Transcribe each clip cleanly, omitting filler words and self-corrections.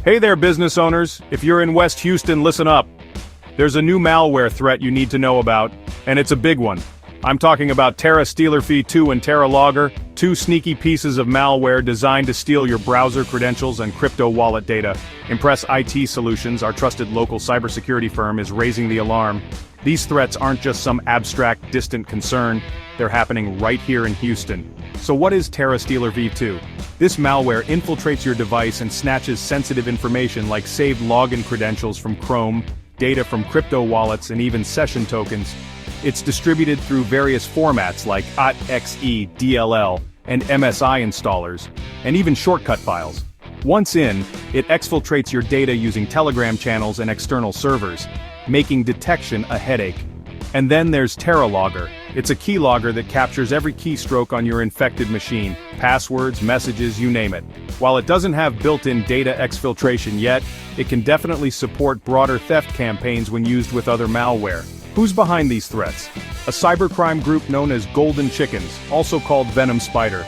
Hey there, business owners. If you're in West Houston, listen up. There's a new malware threat you need to know about, and it's a big one. I'm talking about TerraStealerV2 and TerraLogger, two sneaky pieces of malware designed to steal your browser credentials and crypto wallet data. Impress IT Solutions, our trusted local cybersecurity firm, is raising the alarm. These threats aren't just some abstract, distant concern, they're happening right here in Houston. So what is TerraStealerV2? This malware infiltrates your device and snatches sensitive information like saved login credentials from Chrome, data from crypto wallets, and even session tokens. It's distributed through various formats like .exe, DLL, and MSI installers, and even shortcut files. Once in, it exfiltrates your data using Telegram channels and external servers, making detection a headache. And then there's TerraLogger. It's a keylogger that captures every keystroke on your infected machine, passwords, messages, you name it. While it doesn't have built-in data exfiltration yet, it can definitely support broader theft campaigns when used with other malware. Who's behind these threats? A cybercrime group known as Golden Chickens, also called Venom Spider.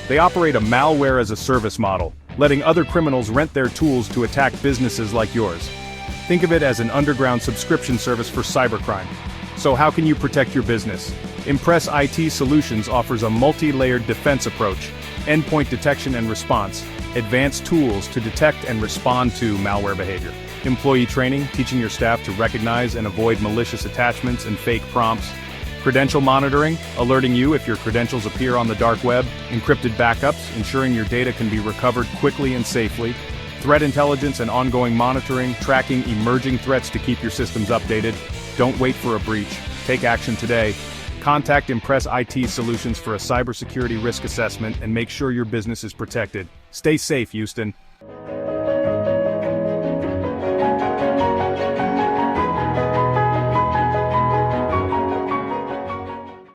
They operate a malware-as-a-service model, letting other criminals rent their tools to attack businesses like yours. Think of it as an underground subscription service for cybercrime. So how can you protect your business? Impress IT Solutions offers a multi-layered defense approach, endpoint detection and response, advanced tools to detect and respond to malware behavior, employee training, teaching your staff to recognize and avoid malicious attachments and fake prompts, credential monitoring, alerting you if your credentials appear on the dark web, encrypted backups, ensuring your data can be recovered quickly and safely, threat intelligence and ongoing monitoring, tracking emerging threats to keep your systems updated. Don't wait for a breach. Take action today. Contact Impress IT Solutions for a cybersecurity risk assessment and make sure your business is protected. Stay safe, Houston.